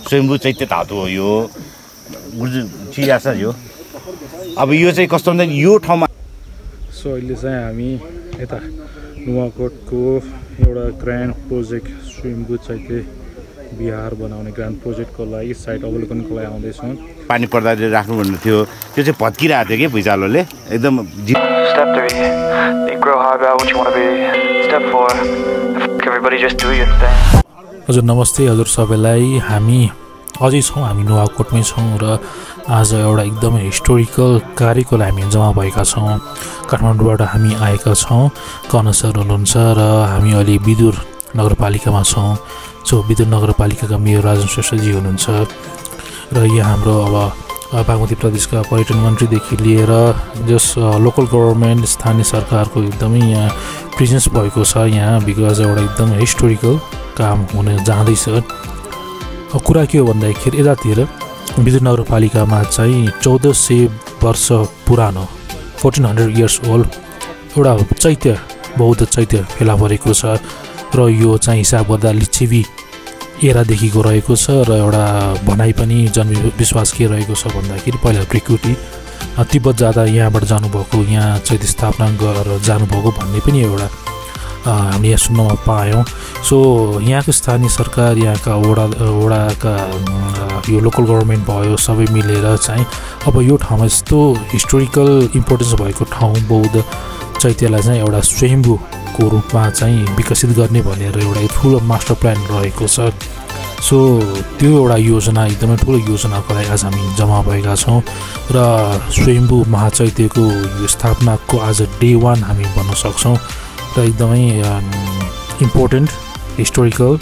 स्वयम्भू चैत्य धातु हो यो चिया छ यो। अब यो चाहिँ कस्तो भन्दा यो ठाउँमा सो अहिले चाहिँ हामी यता नुवाकोटको एउटा ग्रान्ड प्रोजेक्ट स्वयम्भू चैत्य बिहार बनाउने ग्रान्ड प्रोजेक्टको लागि साइट अवलोकनको लागि आउँदैछौँ। पानी पर्दा राख्नु भन्नु थियो, त्यो चाहिँ भत्किरहेको थियो कि भुइँचालोले एकदम। Step 3, grow hard about what you want to be. Step 4, everybody just do your thing. हजुर नमस्ते हजुर सबैलाई। हामी अझै छौँ, हामी नुवाकोटमै छौँ र आज एउटा एकदमै हिस्टोरिकल कार्यको लागि हामी जम्मा भएका छौँ। काठमाडौँबाट हामी आएका छौँ, कर्ण सर हुनुहुन्छ र हामी अहिले विदुर नगरपालिकामा छौँ। सो विदुर नगरपालिकाका मेयर राजन श्रेष्ठजी हुनुहुन्छ र यहाँ हाम्रो अब बागमती प्रदेशका पर्यटन मन्त्रीदेखि लिएर जस लोकल गभर्मेन्ट स्थानीय सरकारको एकदमै यहाँ प्रेजेन्स भएको छ यहाँ, बिकज एउटा एकदम हिस्टोरिकल काम हुन जाँदैछ। कुरा के हो भन्दाखेरि यतातिर विदुर नगरपालिकामा चाहिँ 1400 वर्ष पुरानो 1400 इयर्स ओल्ड एउटा चैत्य बौद्ध चैत्य फेला परेको छ र यो चाहिँ हिसाब गर्दा लिच्छवी एरादेखिको रहेको छ र एउटा भनाइ पनि जनविश्वास के रहेको छ भन्दाखेरि पहिला प्रकृति तिब्बत जाँदा यहाँबाट जानुभएको, यहाँ चैत्य स्थापना गरेर जानुभएको भन्ने पनि एउटा हामीले यहाँ सुन्नमा पायौँ। सो यहाँको स्थानीय सरकार, यहाँका वडाका यो लोकल गभर्मेन्ट भयो, सबै मिलेर चाहिँ अब यो ठाउँमा यस्तो हिस्टोरिकल इम्पोर्टेन्स भएको ठाउँ बौद्ध चैत्यलाई चाहिँ एउटा स्वयम्भूको रूपमा चाहिँ विकसित गर्ने भनेर एउटा ठुलो मास्टर प्लान रहेको छ। सो त्यो एउटा योजना, एकदमै ठुलो योजनाको लागि आज हामी जम्मा भएका छौँ र स्वयम्भू महाचैत्यको यो स्थापनाको आज डे 1 हामी भन्न सक्छौँ र एकदमै इम्पोर्टेन्ट हिस्टोरिकल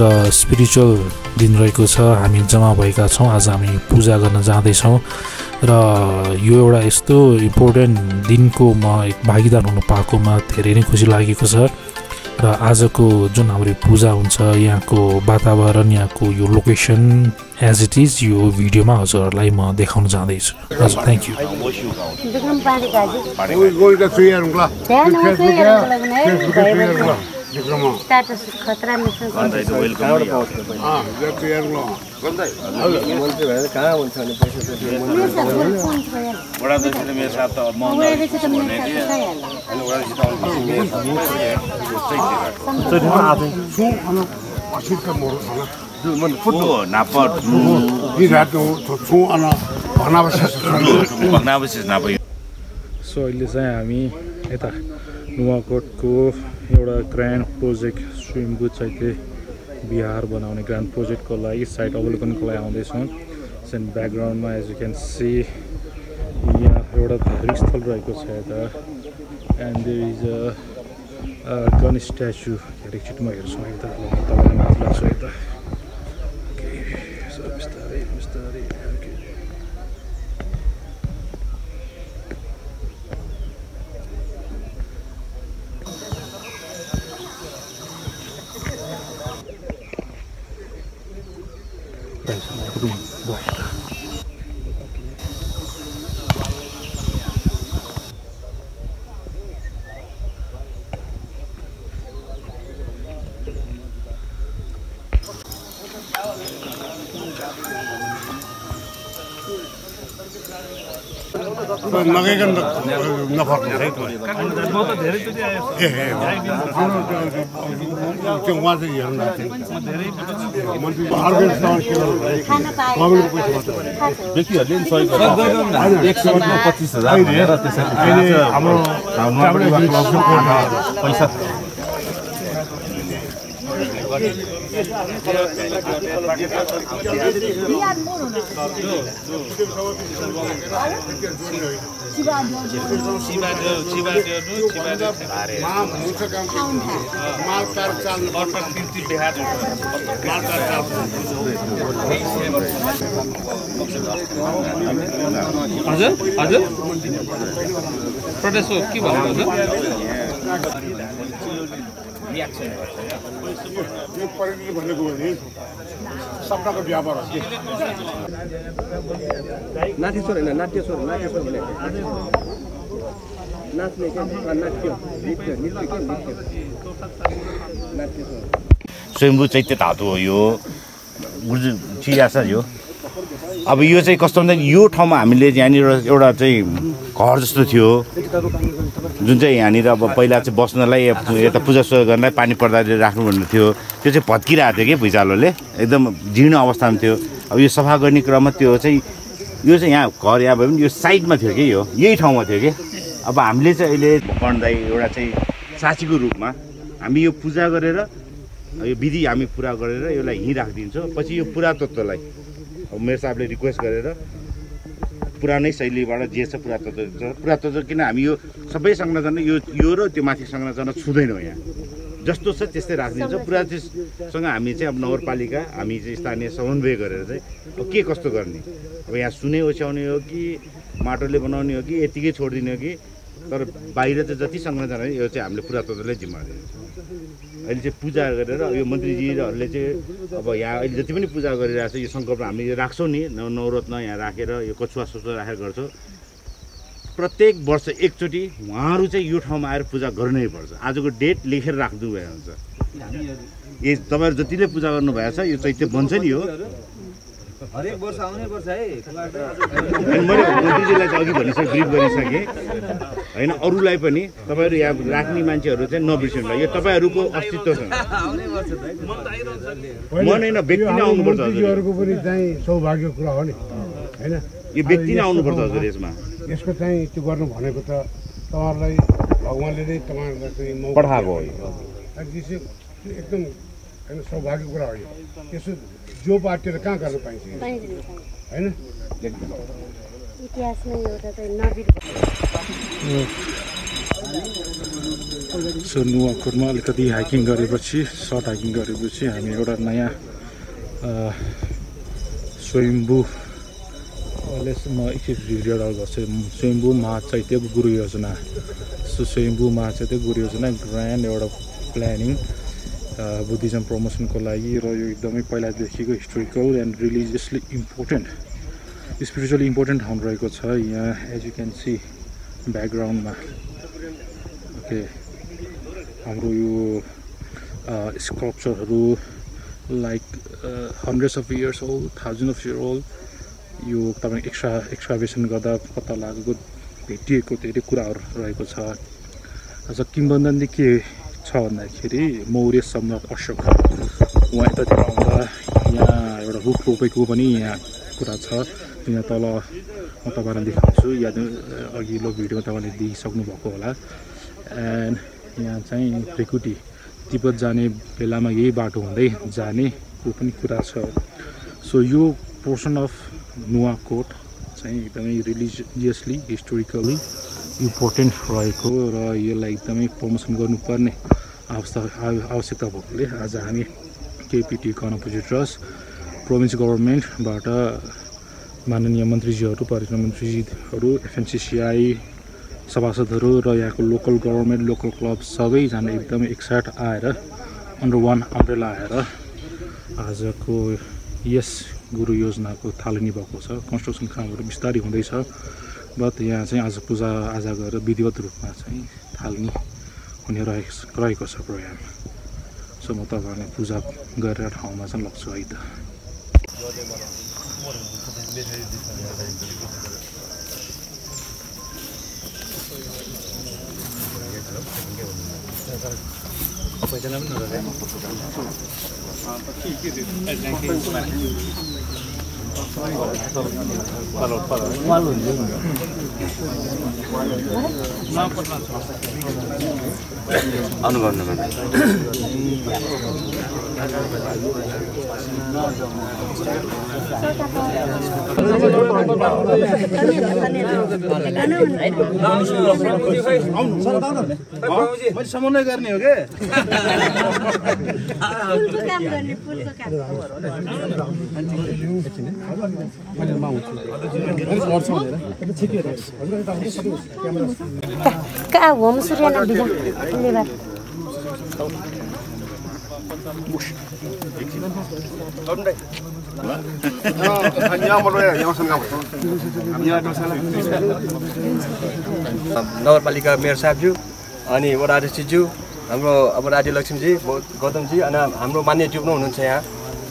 र स्पिरिचुअल दिन रहेको छ। हामी जम्मा भएका छौँ, आज हामी पूजा गर्न जाँदैछौँ र यो एउटा यस्तो इम्पोर्टेन्ट दिनको म एक भागीदार हुन पाएकोमा धेरै नै खुसी लागेको छ र आजको जुन हाम्रो पूजा हुन्छ, यहाँको वातावरण, यहाँको यो लोकेसन एज इट इज यो भिडियोमा हजुरहरूलाई म देखाउन जाँदैछु। हजुर थ्याङ्क यू। स्टाटस खतरा में सो अहिले चाहिँ हामी यता नुवाकोटको एउटा ग्रान्ड प्रोजेक्ट स्वयम्भू चैत्य बिहार बनाउने ग्रान्ड प्रोजेक्टको लागि साइट अवलोकनको लागि आउँदैछौँ। एन्ड ब्याकग्राउन्डमा एज यु क्यान सी यहाँ एउटा धार्मिक स्थल रहेको छ यता, and there is a gun statue. एकचोटि म हेर्छु यता, तपाईँलाई माथि लाग्छ यता। बिस्तारै बिस्तारै नगइकन नफर्नु है त। म त धेरै चोटि आएँ। त्यो उहाँ चाहिँ हेर्नु आएको थियो। मन्त्री अर्गनाइजेसन के गर्नु गभर्नमेन्ट पैसा व्यक्तिहरूले नि सहयोग गर्छ। 125,000 भनेर त्यसरी हाम्रो पैसा हजुर हजुर प्रोटेस्ट के भन्नु सपनाको व्यापार हो। नाट्यस्वर होइन, नाट्यस्वर नाट्यस्वर भने नाच्ने क्या नाट्य नृत्य नृत्य के नृत्य नाट्यस्वर। स्वयम्भू चैत्य धातु हो यो जिज्ञासा यो अब यो चाहिँ कस्तो भन्दा यो ठाउँमा हामीले यहाँनिर एउटा चाहिँ घर जस्तो थियो जुन चाहिँ यहाँनिर अब पहिला चाहिँ बस्नलाई यता पूजासुजा गर्नलाई पानी पर्दा राख्नु भन्ने थियो त्यो चाहिँ भत्किरहेको थियो कि भुइँचालोले एकदम जीर्ण अवस्थामा थियो अब यो सफा गर्ने क्रममा त्यो चाहिँ यो चाहिँ यहाँ घर यहाँ भए पनि यो साइडमा थियो कि यो यही ठाउँमा थियो कि अब हामीले चाहिँ अहिले पढ्दै एउटा चाहिँ साक्षीको रूपमा हामी यो पूजा गरेर यो विधि हामी पुरा गरेर यसलाई यहीँ राखिदिन्छौँ पछि यो पुरातत्त्वलाई अब मेरो साहबले रिक्वेस्ट गरेर पुरानै शैलीबाट जे छ पुरातत्त्व किन हामी यो सबै संरचना यो र त्यो माथि संरचना छुँदैनौँ यहाँ जस्तो छ त्यस्तै राखिदिन्छौँ पुरासँग हामी चाहिँ अब नगरपालिका हामी चाहिँ स्थानीय समन्वय गरेर चाहिँ अब के कस्तो गर्ने अब यहाँ सुनै ओछ्याउने हो कि माटोले बनाउने हो कि यतिकै छोडिदिने हो कि तर बाहिर चाहिँ जति संरचना यो चाहिँ हामीले पुरातत्त्वलाई जिम्मा दिन्छौँ अहिले चाहिँ पूजा गरेर यो मन्त्रीजीहरूले चाहिँ अब यहाँ अहिले जति पनि पूजा गरिरहेको छ यो सङ्कल्प हामीले राख्छौँ नि नवरत्न यहाँ राखेर यो कछुवा सछुवा राखेर गर्छौँ प्रत्येक वर्ष एकचोटि उहाँहरू चाहिँ यो ठाउँमा आएर पूजा गर्नै पर्छ आजको डेट लेखेर राख्नु भए हुन्छ ए तपाईँहरू जतिले पूजा गर्नुभएको छ यो चैत्य बन्छ नि हो हरेक वर्ष आउनै पर्छ है मैले मन्त्रीजीलाई चाहिँ अघि भनिसकेँ ब्रिफ गरिसकेँ होइन अरूलाई पनि तपाईँहरू यहाँ राख्ने मान्छेहरू चाहिँ नबिर्सिनु यो तपाईँहरूको अस्तित्व छ मन होइन व्यक्ति नै आउनुपर्छ हजुरहरूको पनि चाहिँ सौभाग्य कुरा हो नि होइन यो व्यक्ति नै आउनुपर्छ हजुर यसमा यसको चाहिँ त्यो गर्नु भनेको त तपाईँहरूलाई भगवान्ले नै तपाईँहरूलाई चाहिँ पठाएको हो एकदम होइन सौभाग्य कुरा हो यो यसो जो पार्टीले कहाँ गर्न पाइन्छ होइन इतिहासमै एउटा चाहिँ नबिर सो नुवाकोटमा अलिकति हाइकिङ गरेपछि सर्ट हाइकिङ गरेपछि हामी एउटा नयाँ स्वयम्भू म एकचोटि रिड आउट गर्छु स्वयम्भू महाचैत्य गुरु योजना सो स्वयम्भू महाचैत्य गुरु योजना ग्रान्ड एउटा प्लानिङ बुद्धिज्म प्रमोसनको लागि र यो एकदमै पहिलादेखिको historical and religiously important spiritually important ठाउँ रहेको छ यहाँ एज यु क्यान सी ब्याकग्राउन्डमा ओके हाम्रो यो स्कल्पचरहरू like hundreds of years old thousand of year old यो तपाईँ एक्सकाभेसन गर्दा पत्ता लागेको भेटिएको धेरै कुराहरू रहेको छ अझ किम्बदन्ती के छ भन्दाखेरि मौर्य सम्राट अशोक उहाँ यतातिर आउँदा यहाँ एउटा रुख रोपेको पनि यहाँ कुरा छ यहाँ तल म तपाईँलाई देखाउँछु या अघिल्लो भिडियो तपाईँले देखिसक्नु भएको होला एन्ड यहाँ चाहिँ त्रिकुटी तिब्बत जाने बेलामा यही बाटो हुँदै जानेको पनि कुरा छ सो यो पोर्सन अफ नुवाकोट चाहिँ एकदमै रिलिजियसली हिस्टोरिकली इम्पोर्टेन्ट रहेको र यसलाई एकदमै प्रमोसन गर्नुपर्ने आवश्यकता भएकोले आज हामी केपिटी कनपुजी ट्रस्ट प्रोभिन्स गभर्मेन्टबाट माननीय मन्त्रीजीहरू पर्यटन मन्त्रीजीहरू एफएनसिसिआई सभासदहरू र यहाँको लोकल गभर्मेन्ट लोकल क्लब सबैजना एकदमै एकसाथ आएर अन्डर वान अम्ब्रेला आएर आजको यस गुरु योजनाको थालनी भएको छ कन्स्ट्रक्सन कामहरू बिस्तारै हुँदैछ बट यहाँ चाहिँ आज पूजा आजा गरेर विधिवत रूपमा चाहिँ थालनी हुने रहेको छ प्रोग्राम सो म तपाईँहरूलाई पूजा गरेर ठाउँमा चाहिँ लग्छु है त समन्वय गर्ने हो के कहाँ होम सूर्य धन्यवाद नगरपालिका मेयर साहबज्यू अनि वडा अध्यक्षज्यू हाम्रो अब राज्य लक्ष्मीजी गौतमजी अनि हाम्रो मान्य ज्यू पनि हुनुहुन्छ यहाँ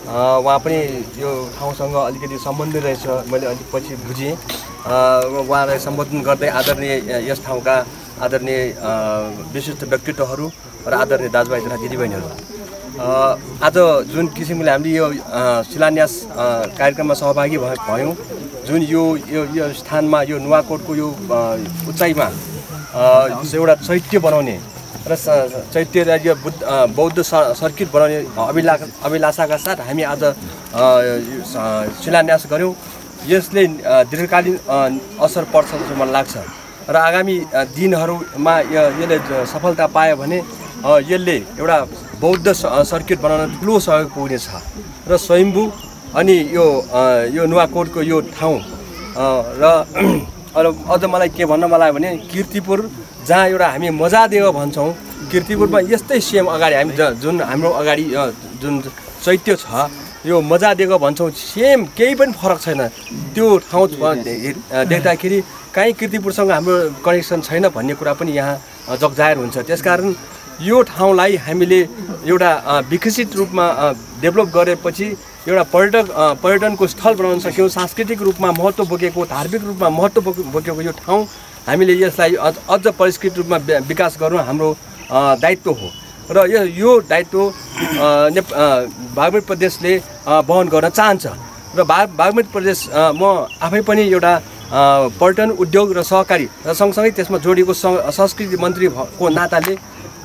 उहाँ पनि यो ठाउँसँग अलिकति सम्बन्धित रहेछ मैले अलिक पछि बुझेँ। उहाँलाई सम्बोधन गर्दै आदरणीय यस ठाउँका आदरणीय विशिष्ट व्यक्तित्वहरू र आदरणीय दाजुभाइ तथा दिदीबहिनीहरू, आज जुन किसिमले हामीले यो शिलान्यास कार्यक्रममा सहभागी भयौँ, जुन यो स्थानमा यो नुवाकोटको यो उचाइमा एउटा चैत्य बनाउने र चैत्य यो बौद्ध सर्किट बनाउने अभिलाषाका साथ हामी आज शिलान्यास गऱ्यौँ। यसले दीर्घकालीन असर पर्छ जस्तो मलाई लाग्छ र आगामी दिनहरूमा यसले सफलता पायो भने यसले एउटा बौद्ध सर्किट बनाउन ठुलो सहयोग पुग्नेछ र स्वयम्भू अनि यो नुवाकोटको यो ठाउँ र अझ मलाई के भन्न मन लाग्यो भने कीर्तिपुर जहाँ एउटा हामी मजादेव भन्छौँ, कीर्तिपुरमा यस्तै सेम अगाडि हामी जुन हाम्रो अगाडि जुन चैत्य छ यो मजादेव भन्छौँ, सेम केही पनि फरक छैन। त्यो ठाउँ देख्दाखेरि काहीँ कीर्तिपुरसँग हाम्रो कनेक्सन छैन भन्ने कुरा पनि यहाँ जगजाहेर हुन्छ। त्यसकारण यो ठाउँलाई हामीले एउटा विकसित रूपमा डेभलप गरेपछि एउटा पर्यटनको स्थल बनाउन सक्यौँ। सांस्कृतिक रूपमा महत्त्व बोकेको, धार्मिक रूपमा महत्त्व बोकेको यो ठाउँ हामीले यसलाई अझ परिष्कृत रूपमा विकास गर्नु हाम्रो दायित्व हो र यो दायित्व बागमती प्रदेशले वहन गर्न चाहन्छ र बागमती प्रदेश म आफै पनि एउटा पर्यटन उद्योग र सहकारी र सँगसँगै त्यसमा जोडिएको संस्कृति मन्त्रीको नाताले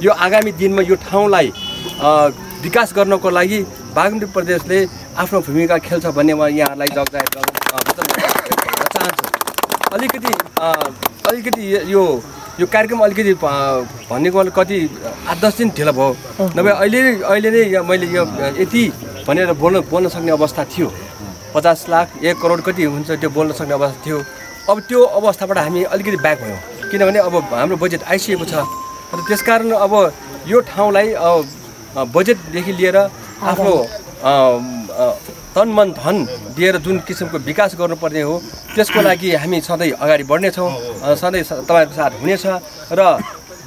यो आगामी दिनमा यो ठाउँलाई विकास गर्नको लागि बागमती प्रदेशले आफ्नो भूमिका खेल्छ भन्ने म यहाँहरूलाई जगजाहेर गर्न चाहन्छु। अलिकति यो कार्यक्रम अलिकति भनेको कति 8-10 दिन ढिलो भयो, नभए अहिले नै मैले यो यति भनेर बोल्न सक्ने अवस्था थियो। 50 लाख 1 करोड कति हुन्छ त्यो बोल्न सक्ने अवस्था थियो। अब त्यो अवस्थाबाट हामी अलिकति ब्याक भयौँ किनभने अब हाम्रो बजेट आइसकेको छ र त्यसकारण अब यो ठाउँलाई बजेटदेखि लिएर आफ्नो तन मन धन दिएर जुन किसिमको विकास गर्नुपर्ने हो त्यसको लागि हामी सधैँ अगाडि बढ्नेछौँ, सधैँ तपाईँहरूको साथ हुनेछ र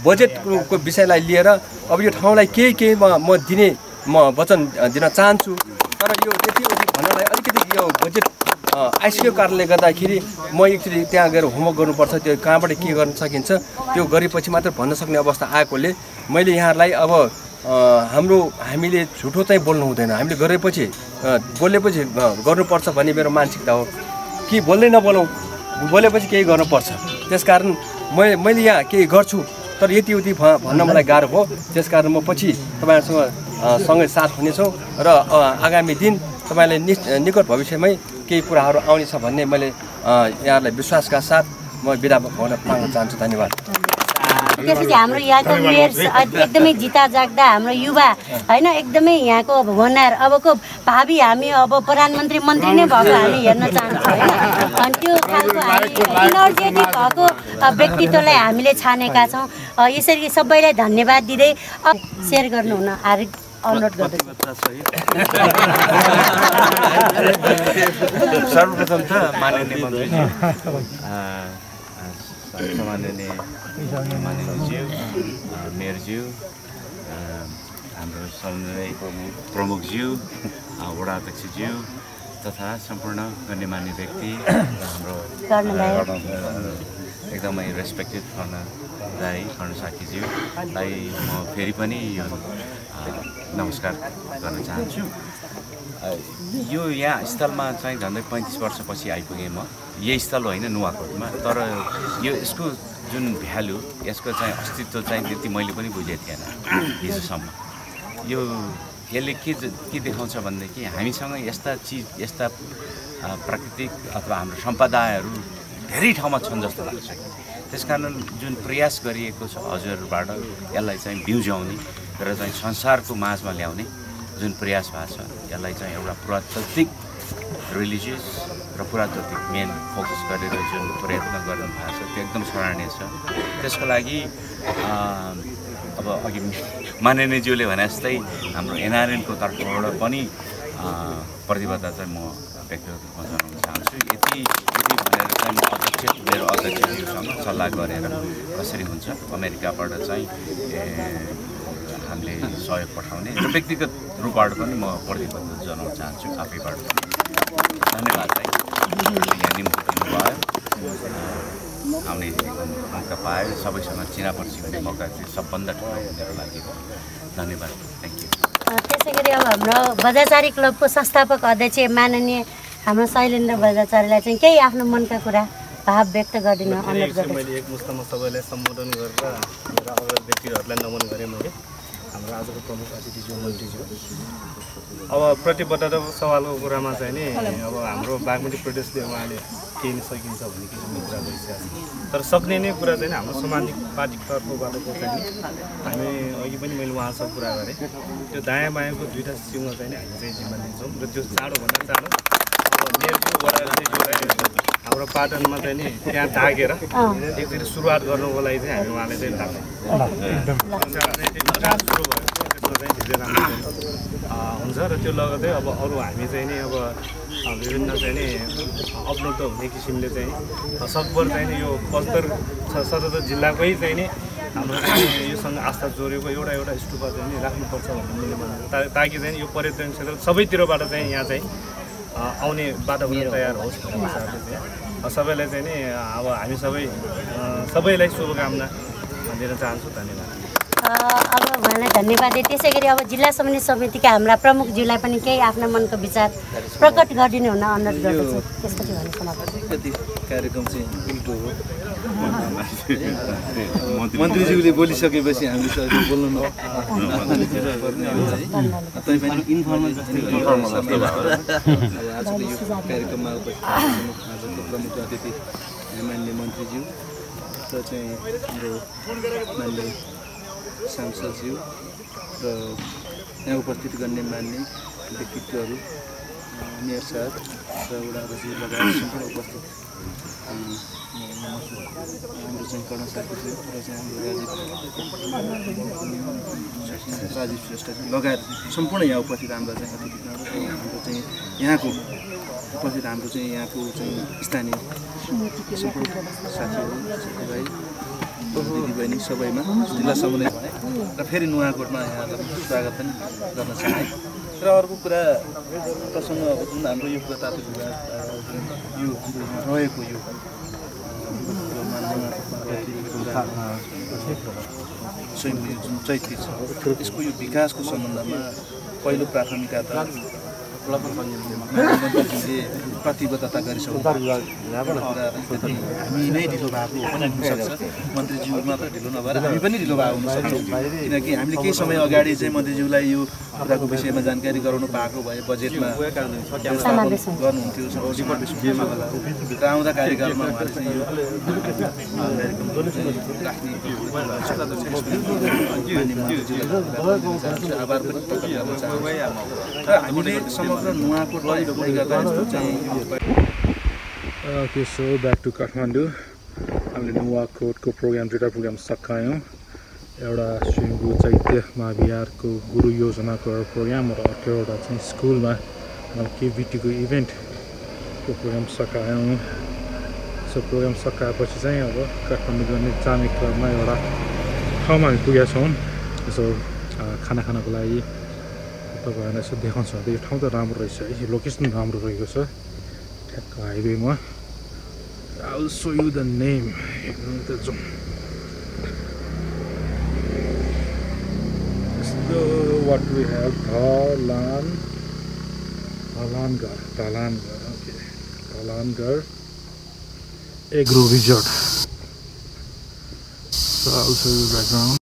बजेटको विषयलाई लिएर अब यो ठाउँलाई केही म वचन दिन चाहन्छु। तर यो यति भन्नलाई अलिकति यो बजेट आइसकेको कारणले गर्दाखेरि म एकचोटि त्यहाँ गएर होमवर्क गर्नुपर्छ, त्यो कहाँबाट के गर्न सकिन्छ त्यो गरेपछि मात्र भन्न सक्ने अवस्था आएकोले मैले यहाँहरूलाई अब हामीले झुटो चाहिँ बोल्नु हुँदैन, हामीले गरेपछि बोलेपछि गर्नुपर्छ भन्ने मेरो मानसिकता हो कि बोल्दै नबोलौँ, बोलेपछि केही गर्नुपर्छ। त्यसकारण मैले यहाँ केही गर्छु तर यति भन्न मलाई गाह्रो हो। त्यसकारण म पछि तपाईँहरूसँग सँगै साथ हुनेछौँ र आगामी दिन तपाईँलाई निकट भविष्यमै केही कुराहरू आउनेछ भन्ने मैले यहाँलाई विश्वासका साथ म बिदा भन्न माग्न चाहन्छु। धन्यवाद। त्यसपछि हाम्रो यहाँको मेयर एकदमै जिता जाग्दा हाम्रो युवा होइन एकदमै यहाँको होनार अबको भावी हामी अब प्रधानमन्त्री मन्त्री नै भएको हामी हेर्न चाहन्छौँ होइन। अनि त्यो खालको हामी इनर्जेटिक भएको व्यक्तित्वलाई हामीले छानेका छौँ। यसरी सबैलाई धन्यवाद दिँदै सेयर गर्नुहुन हार्दिक अनुरोध गर्दछु। सर्वप्रथम त माननीय मन्त्रीज्यू, माननीयज्यू, मेयरज्यू, हाम्रो समुदाय प्रमुखज्यू, वडा अध्यक्षज्यू तथा सम्पूर्ण गण्यमान्य व्यक्ति र हाम्रो एकदमै रेस्पेक्टेड कर्ण साकीज्यूलाई म फेरि पनि यो नमस्कार गर्न चाहन्छु। यो यहाँ स्थलमा चाहिँ झन्डै 35 वर्षपछि आइपुगेँ म। यही स्थल होइन नुवाकोटमा, तर यसको जुन भ्यालु, यसको चाहिँ अस्तित्व चाहिँ त्यति मैले पनि बुझेको थिएन हिजोसम्म। यसले के देखाउँछ भनेदेखि हामीसँग यस्ता प्राकृतिक अथवा हाम्रो सम्पदाहरू धेरै ठाउँमा छन् जस्तो लाग्छ। त्यसकारण जुन प्रयास गरिएको छ हजुरबाट यसलाई चाहिँ बिउज्याउने र चाहिँ संसारको माझमा ल्याउने जुन प्रयास भएको छ, यसलाई चाहिँ एउटा पुरातात्विक रिलिजियस र पुरातात्विक मेन फोकस गरेर जुन प्रयत्न गर्नु भएको छ त्यो एकदम सराहनीय छ। त्यसको लागि अब अघि माननीयज्यूले भने जस्तै हाम्रो एनआरएनको तर्फबाट पनि प्रतिबद्धता चाहिँ म व्यक्तिगत रूपमा जनाउन चाहन्छु। यति भनेर चाहिँ मेरो अध्यक्षज्यूसँग सल्लाह गरेर कसरी हुन्छ, अमेरिकाबाट चाहिँ हामीले सहयोग पठाउने र व्यक्तिगत रूपबाट पनि म प्रतिबद्धता जनाउन चाहन्छु आफैबाट। धन्यवाद भाइ, यहाँ निम्ति दिनुभयो, आउने मौका पायो, सबैसँग चिनापर्ची हुने मौका चाहिँ सबभन्दा ठुलो मेरो लागि। धन्यवाद, थ्याङ्क यू। त्यसै गरी अब हाम्रो बजाचारी क्लबको संस्थापक अध्यक्ष माननीय हाम्रो शैलेन्द्र बजाचारीलाई चाहिँ केही आफ्नो मनका कुरा भाव व्यक्त गरिदिन अनुरोध गर्छु। मैले एकमुष्टमा सबैलाई सम्बोधन गरेर मेरा अग्रज व्यक्तिहरूलाई नमन गरेँ मैले, हाम्रो आजको प्रमुख अतिथिज्यू मन्त्रीज्यू। अब प्रतिबद्धताको सवालको कुरामा चाहिँ नि अब हाम्रो बागमती प्रदेशले उहाँले केही सकिन्छ भन्ने किसिमको कुरा गरिसकेको छ, तर सक्ने नै कुरा चाहिँ हाम्रो सामाजिक पार्टीको तर्फबाट चाहिँ नि हामी अघि पनि मैले उहाँसँग कुरा गरेँ, त्यो दायाँ बायाँको दुईवटा सिउँमा चाहिँ नि हामी चाहिँ जिम्मा लिन्छौँ र त्यो चाँडोभन्दा चाँडो अब मेयरको वडा हाम्रो पाटनमा चाहिँ नि त्यहाँ ढाकेर एकचोटि सुरुवात गर्नुको लागि चाहिँ हामी उहाँले चाहिँ सुरु भयो त्यसमा चाहिँ धेरै राम्रो हुन्छ र त्यो लगतै अब अरू हामी चाहिँ नि अब विभिन्न चाहिँ नि उपलब्ध हुने किसिमले चाहिँ सकभर चाहिँ नि यो 75 जिल्लाकै चाहिँ नि हाम्रो योसँग आस्था जोडेको एउटा स्टुपा चाहिँ नि राख्नुपर्छ भन्ने मैले भनेको, ताकि चाहिँ यो पर्यटन क्षेत्र सबैतिरबाट चाहिँ यहाँ चाहिँ आउने वातावरण तयार होस् भन्ने हिसाबले चाहिँ सबैलाई चाहिँ नि अब हामी सबैलाई शुभकामना दिन चाहन्छु। धन्यवाद। अब उहाँलाई धन्यवाद दिए। त्यसै गरी अब जिल्ला समन्वय समितिका हाम्रा प्रमुखज्यूलाई पनि केही आफ्ना मनको विचार प्रकट गरिदिनु हुन अनुरोध गर्दछु। त्यसपछि भन्ने समाप्त कार्यक्रम चाहिँ उल्टो हो, मन्त्रीज्यूले बोलिसकेपछि हामीले चाहिँ बोल्नु नपर्ने इन्फर्मल आजको यो कार्यक्रममा उपस्थित आजको प्रमुख अतिथि माननीय मन्त्रीज्यू र चाहिँ हाम्रो माननीय सांसदज्यू र यहाँ उपस्थित गर्ने मान्य व्यक्तित्वहरू, मेयर साहब र वडाध्यक्ष लगायत सम्पूर्ण उपस्थित हाम्रो चाहिँ कर्ण साथीज्यू र चाहिँ हाम्रो राजीव श्रेष्ठ लगायत सम्पूर्ण यहाँ उपस्थित हाम्रा चाहिँ अतिथिहरू, हाम्रो चाहिँ यहाँको उपस्थित हाम्रो चाहिँ यहाँको चाहिँ स्थानीय सम्पूर्ण साथीहरू, साथीभाइ, दिदीबहिनी सबैमा जिल्ला समन्वय र फेरि नुवाकोटमा यहाँलाई स्वागत पनि गर्न चाहे। र अर्को कुरा प्रसङ्ग अब जुन हाम्रो यो पुरातात्विक विभाग यो रहेको यो स्वयं जुन चैत्री छ यसको यो विकासको सम्बन्धमा पहिलो प्राथमिकता मन्त्रीजीले प्रतिबद्धता गरिसक्नु हामी नै ढिलो भएको पनि हुनसक्छ, मन्त्रीज्यू मात्र ढिलो नभएर हामी पनि ढिलो भएको हुनसक्छ, किनकि हामीले केही समय अगाडि चाहिँ मन्त्रीज्यूलाई यो कुराको विषयमा जानकारी गराउनु पाएको भए बजेटमा गर्नुहुन्थ्यो र आउँदा कार्यकालमा उहाँले चाहिँ यो राख्ने आभार पनि प्रकट गर्न चाहन्छु र हामीले समग्र नुवाकोटलाई गर्दा यस्तो चाहिँ Okay, so back to Kathmandu. हामीले नुवाकोटको प्रोग्राम दुईवटा प्रोग्राम सकायौँ, एउटा स्वयम्भू चैत्य महाविहारको गुरु योजनाको प्रोग्राम र अर्को एउटा चाहिँ स्कुलमा केबिटीको इभेन्टको प्रोग्राम सकायौँ। सो प्रोग्राम सकाएपछि चाहिँ अब काठमाडौँ गर्ने चामे क्लबमा एउटा ठाउँमा हामी पुगेका छौँ। यसो खाना खानको लागि तपाईँहरूलाई यसो देखाउँछ। यो ठाउँ त राम्रो रहेछ है, लोकेसन राम्रो रहेको छ ठ्याक्क हाइवेमा। I will show you the name. This is what we have. Dhalangar. Okay. Dhalangar Agro Resort. So I will show you the background.